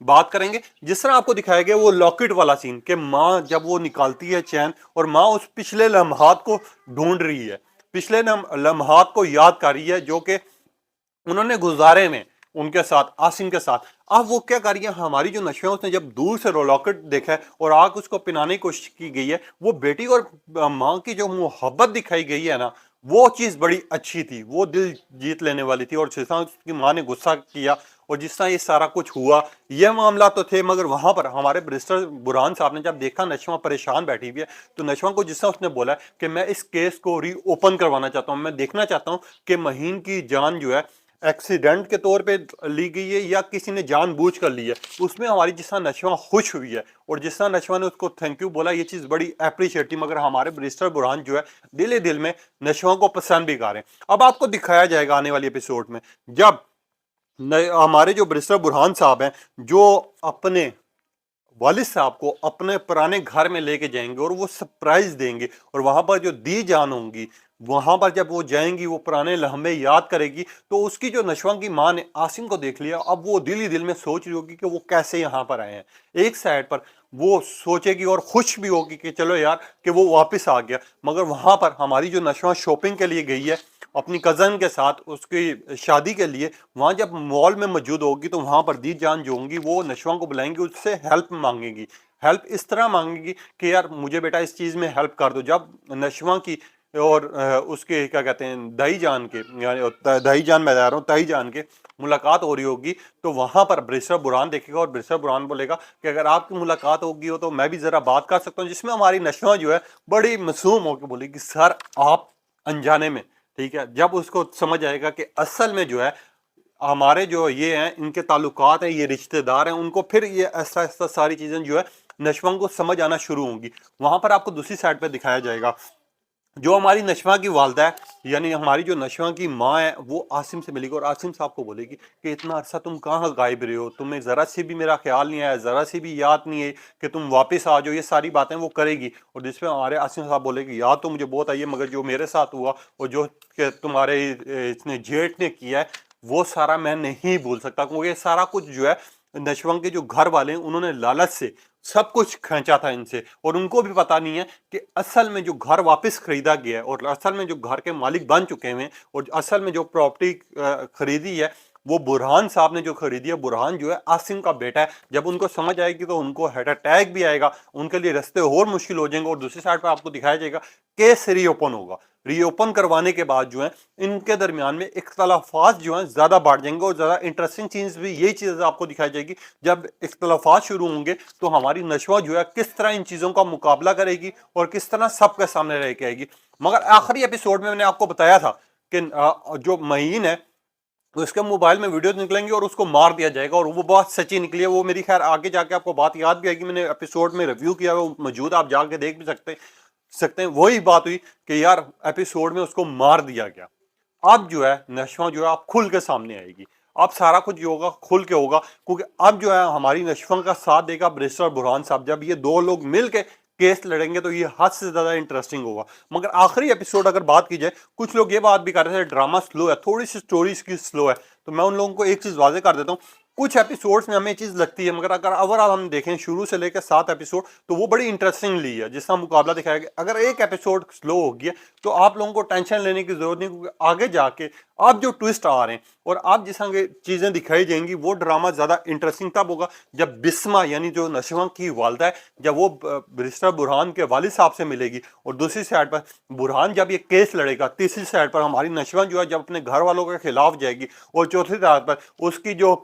بات کریں گے جس طرح آپ کو دکھایا گیا وہ لاکٹ والا سین کہ ماں جب وہ نکالتی ہے چین اور ماں اس پچھلے لمحات کو ڈھونڈ رہی ہے، پچھلے لمحات کو یاد کر رہی ہے جو کہ انہوں نے گزارے میں ان کے ساتھ، عاصم کے ساتھ۔ اب وہ کیا کر رہی ہے، ہماری جو نشہ اس نے جب دور سے رولاکٹ دیکھا ہے اور آگ اس کو پنانے کی کوشش کی گئی ہے، وہ بیٹی اور ماں کی جو محبت دکھائی گئی ہے نا، وہ چیز بڑی اچھی تھی، وہ دل جیت لینے والی تھی۔ اور جس طرح اس کی ماں نے غصہ کیا اور جس طرح یہ سارا کچھ ہوا، یہ معاملات تو تھے، مگر وہاں پر ہمارے برسٹر برہان صاحب نے جب دیکھا نشوہ پریشان بیٹھی ہوئی ہے تو نشوہ کو جس طرح اس نے بولا ہے کہ میں اس کیس کو ری اوپن کروانا چاہتا ہوں، میں دیکھنا چاہتا ہوں کہ مہین کی جان جو ہے ایکسیڈنٹ کے طور پہ لی گئی ہے یا کسی نے جان بوجھ کر لی ہے، اس میں ہماری جس طرح نشوہ خوش ہوئی ہے اور جس طرح نشوہ نے اس کو تھینک یو بولا، یہ چیز بڑی اپریشیٹ تھی۔ مگر ہمارے برسٹر برہان جو ہے دل میں نشوہ کو پسند بھی کر رہے ہیں۔ اب آپ کو دکھایا جائے گا آنے والی ایپیسوڈ میں جب ہمارے جو برسٹر برہان صاحب ہیں جو اپنے والد صاحب کو اپنے پرانے گھر میں لے کے جائیں گے اور وہ سرپرائز دیں گے، اور وہاں پر جو دی جان ہوں گی، وہاں پر جب وہ جائیں گی وہ پرانے لمحے یاد کرے گی، تو اس کی جو نشوہ کی ماں نے عاصم کو دیکھ لیا، اب وہ دل ہی دل میں سوچ رہی ہوگی کہ وہ کیسے یہاں پر آئے ہیں۔ ایک سائڈ پر وہ سوچے گی اور خوش بھی ہوگی کہ چلو یار کہ وہ واپس آ گیا، مگر وہاں پر ہماری جو نشوہ شاپنگ کے لیے گئی ہے اپنی کزن کے ساتھ اس کی شادی کے لیے، وہاں جب مال میں موجود ہوگی تو وہاں پر دی جان جو ہوں گی وہ نشوہ کو بلائیں گی، اس سے ہیلپ مانگے گی، ہیلپ اس طرح مانگے گی کہ یار مجھے بیٹا اس چیز میں ہیلپ کر دو۔ جب نشوہ کی اور اس کے کیا کہتے ہیں دائی جان کے، یعنی دائی جان میں جا رہا ہوں تائی جان کے ملاقات ہو رہی ہوگی، تو وہاں پر برسٹر برہان دیکھے گا اور برسٹر برہان بولے گا کہ اگر آپ کی ملاقات ہوگی ہو تو میں بھی ذرا بات کر سکتا ہوں، جس میں ہماری نشوہ جو ہے بڑی معصوم ہو کے بولے گی سر آپ انجانے میں، ٹھیک ہے۔ جب اس کو سمجھ آئے گا کہ اصل میں جو ہے ہمارے جو یہ ہیں ان کے تعلقات ہیں، یہ رشتہ دار ہیں، ان کو پھر یہ ایسا ایسا ساری چیزیں جو ہے نشوہ کو سمجھ آنا شروع ہوں گی۔ وہاں پر آپ کو دوسری سائڈ پہ دکھایا جائے گا جو ہماری نشوہ کی والدہ ہے، یعنی ہماری جو نشوہ کی ماں ہے، وہ عاصم سے ملے گی اور عاصم صاحب کو بولے گی کہ اتنا عرصہ تم کہاں غائب رہے ہو، تمہیں ذرا سی بھی میرا خیال نہیں آیا، ذرا سی بھی یاد نہیں ہے کہ تم واپس آ جاؤ، یہ ساری باتیں وہ کرے گی۔ اور جس پہ ہمارے عاصم صاحب بولے گی یاد تو مجھے بہت آئی ہے، مگر جو میرے ساتھ ہوا اور جو کہ تمہارے اس نے جیٹ نے کیا ہے وہ سارا میں نہیں بھول سکتا، کیونکہ یہ سارا کچھ جو ہے نشوہ کے جو گھر والے ہیں انہوں نے لالچ سے سب کچھ کھینچا تھا ان سے، اور ان کو بھی پتا نہیں ہے کہ اصل میں جو گھر واپس خریدا گیا ہے اور اصل میں جو گھر کے مالک بن چکے ہیں اور اصل میں جو پراپرٹی خریدی ہے وہ برہان صاحب نے جو خریدی ہے، برہان جو ہے عاصم کا بیٹا ہے۔ جب ان کو سمجھ آئے گی تو ان کو ہارٹ اٹیک بھی آئے گا، ان کے لیے رستے اور مشکل ہو جائیں گے، اور دوسری سائڈ پہ آپ کو دکھایا جائے گا کیس ری اوپن ہوگا۔ ری اوپن کروانے کے بعد جو ہے ان کے درمیان میں اختلافات جو ہیں زیادہ بڑھ جائیں گے، اور زیادہ انٹرسٹنگ چیز بھی یہی چیز آپ کو دکھائی جائے گی جب اختلافات شروع ہوں گے تو ہماری نشوہ جو ہے کس طرح ان چیزوں کا مقابلہ کرے گی اور کس طرح سب کے سامنے رہ کے آئے گی۔ مگر آخری ایپیسوڈ میں نے آپ کو بتایا تھا کہ جو مہین ہے اس کے موبائل میں ویڈیوز نکلیں گی اور اس کو مار دیا جائے گا، اور وہ بات سچی نکلی ہے۔ وہ میری خیر آگے جا کے آپ کو بات یاد بھی آئے گی، میں نے ایپیسوڈ میں ریویو کیا ہے، وہ موجود آپ جا کے دیکھ بھی سکتے ہیں۔ وہی بات ہوئی کہ یار ایپیسوڈ میں اس کو مار دیا گیا۔ اب جو ہے نشوہ جو ہے آپ کھل کے سامنے آئے گی، اب سارا کچھ جو ہوگا کھل کے ہوگا، کیونکہ اب جو ہے ہماری نشوہ کا ساتھ دے گا برسٹر برہان صاحب۔ جب یہ دو لوگ مل کے کیس لڑیں گے تو یہ حد سے زیادہ انٹرسٹنگ ہوگا۔ مگر آخری ایپیسوڈ اگر بات کی جائے، کچھ لوگ یہ بات بھی کر رہے تھے ڈرامہ سلو ہے، تھوڑی سی سٹوریز کی سلو ہے، تو میں ان لوگوں کو ایک چیز واضح کر دیتا ہوں، کچھ ایپیسوڈز میں ہمیں چیز لگتی ہے، مگر اگر اوورآل ہم دیکھیں شروع سے لے کے 7 ایپیسوڈ تو وہ بڑی انٹرسٹنگ لی ہے، جس کا مقابلہ دکھایا گیا۔ اگر ایک ایپیسوڈ سلو ہو گیا تو آپ لوگوں کو ٹینشن لینے کی ضرورت نہیں، کیونکہ آگے جا کے آپ جو ٹوسٹ آ رہے ہیں اور آپ جس طرح کی چیزیں دکھائی جائیں گی وہ ڈرامہ زیادہ انٹرسٹنگ تب ہوگا جب بسمہ یعنی جو نشوہ کی والدہ ہے، جب وہ برسٹر برہان کے والد صاحب سے ملے گی، اور دوسری سائڈ پر برہان جب یہ کیس لڑے گا، تیسری سائڈ پر ہماری نشوہ جو ہے جب اپنے گھر والوں کے خلاف جائے گی، اور چوتھی سائڈ پر اس کی جو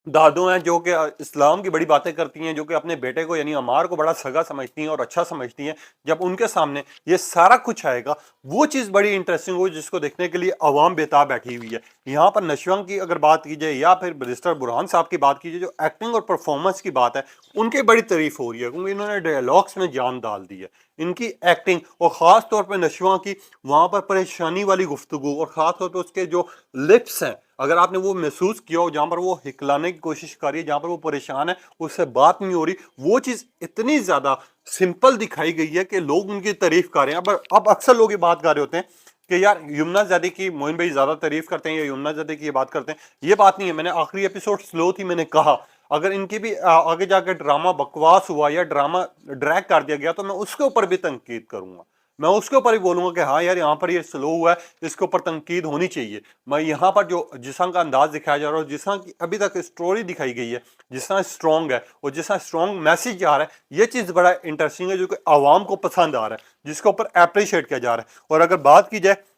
دادو ہیں جو کہ اسلام کی بڑی باتیں کرتی ہیں، جو کہ اپنے بیٹے کو یعنی عمار کو بڑا سگا سمجھتی ہیں اور اچھا سمجھتی ہیں، جب ان کے سامنے یہ سارا کچھ آئے گا وہ چیز بڑی انٹرسٹنگ ہوگی جس کو دیکھنے کے لیے عوام بےتاب بیٹھی ہوئی ہے۔ یہاں پر نشوہ کی اگر بات کی جائے یا پھر برسٹر برہان صاحب کی بات کی جائے، جو ایکٹنگ اور پرفارمنس کی بات ہے ان کی بڑی تعریف ہو رہی ہے، کیونکہ انہوں نے ڈائلاگس میں جان ڈال دی ہے۔ ان کی ایکٹنگ اور خاص طور پہ نشوہ کی وہاں پر پریشانی والی گفتگو، اور خاص طور پہ اس کے جو لپس ہیں، اگر آپ نے وہ محسوس کیا ہو جہاں پر وہ ہکلانے کی کوشش کر رہی ہے، جہاں پر وہ پریشان ہے، اس سے بات نہیں ہو رہی، وہ چیز اتنی زیادہ سمپل دکھائی گئی ہے کہ لوگ ان کی تعریف کر رہے ہیں۔ اب اکثر لوگ یہ بات کر رہے ہوتے ہیں کہ یار یمنا زیدی کی موین بھائی زیادہ تعریف کرتے ہیں یا یمنا زیدی کی یہ بات کرتے ہیں، یہ بات نہیں ہے۔ میں نے آخری ایپیسوڈ سلو تھی، میں نے کہا اگر ان کی بھی آگے جا کے ڈرامہ بکواس ہوا یا ڈرامہ ڈریگ کر دیا گیا تو میں اس کے اوپر بھی تنقید کروں گا، میں اس کے اوپر ہی بولوں گا کہ ہاں یار یہاں پر یہ سلو ہوا ہے، اس کے اوپر تنقید ہونی چاہیے۔ میں یہاں پر جو جس طرح کا انداز دکھایا جا رہا ہے اور جس طرح کی ابھی تک اسٹوری دکھائی گئی ہے، جس طرح اسٹرانگ ہے اور جس طرح اسٹرانگ میسج آ رہا ہے، یہ چیز بڑا انٹرسٹنگ ہے جو کہ عوام کو پسند آ رہا ہے، جس کے اوپر اپریشیٹ کیا جا رہا ہے۔ اور اگر بات کی جائے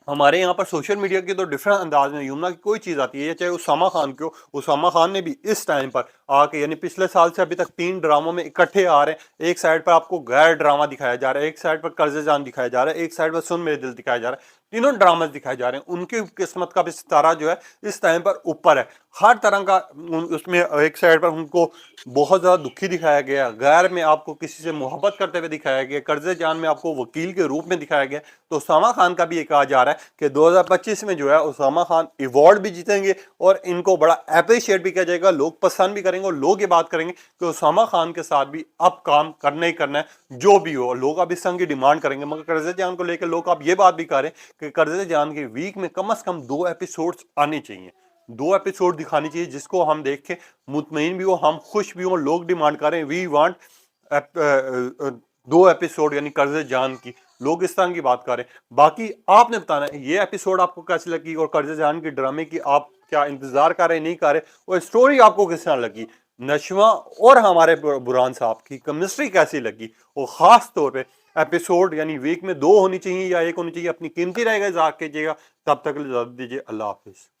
ہمارے یہاں پر سوشل میڈیا کے تو ڈفرنٹ انداز میں یمنا کی کوئی چیز آتی ہے، چاہے اسامہ خان کی ہو، اسامہ خان نے بھی اس ٹائم پر آ کے یعنی پچھلے سال سے ابھی تک 3 ڈراموں میں اکٹھے آ رہے ہیں۔ ایک سائڈ پر آپ کو غیر ڈرامہ دکھایا جا رہا ہے، ایک سائڈ پر قرض جان دکھایا جا رہا ہے، ایک سائڈ پر سن میرے دل دکھایا جا رہا ہے، تینوں ڈرامز دکھائے جا رہے ہیں۔ ان کی قسمت کا بھی ستارہ جو ہے اس ٹائم پر اوپر ہے، ہر طرح کا اس میں ایک سائڈ پر ان کو بہت زیادہ دکھی دکھایا گیا، غیر میں آپ کو کسی سے محبت کرتے ہوئے دکھایا گیا، قرض جان میں آپ کو وکیل کے روپ میں دکھایا گیا۔ تو اسامہ خان کا بھی یہ کہا جا رہا ہے کہ 2025 میں جو ہے اسامہ خان ایوارڈ بھی جیتیں گے اور ان کو بڑا اپریشیٹ بھی کیا جائے گا، لوگ پسند بھی کریں گے اور لوگ یہ بات کریں گے کہ اسامہ خان کے ساتھ بھی اب کام کرنا ہی کرنا ہے جو بھی ہو۔ لوگ اب اس طرح کی ڈیمانڈ کریں گے، مگر قرض جان کو لے کے لوگ اب یہ بات بھی کر رہے ہیں کہ قرض جان کے ویک میں کم از کم 2 ایپیسوڈز آنے چاہیے، 2 ایپیسوڈ دکھانی چاہیے جس کو ہم دیکھ کے مطمئن بھی ہو، ہم خوش بھی ہوں۔ لوگ ڈیمانڈ کر رہے ہیں وی وانٹ 2 ایپیسوڈ یعنی قرض جان کی، لوگ اس طرح کی بات کر رہے ہیں۔ باقی آپ نے بتانا ہے یہ ایپیسوڈ آپ کو کیسی لگی اور قرض جان کی ڈرامے کی آپ کیا انتظار کر رہے ہیں، نہیں کر رہے، اور اسٹوری آپ کو کس طرح لگی، نشوہ اور ہمارے برہان صاحب کی کیمسٹری کیسی لگی، اور خاص طور پہ ایپیسوڈ یعنی ویک میں 2 ہونی چاہیے یا 1 ہونی چاہیے، اپنی قیمتی رائے کا اظہار کیجیے گا۔ تب تک اجازت دیجیے، اللہ حافظ۔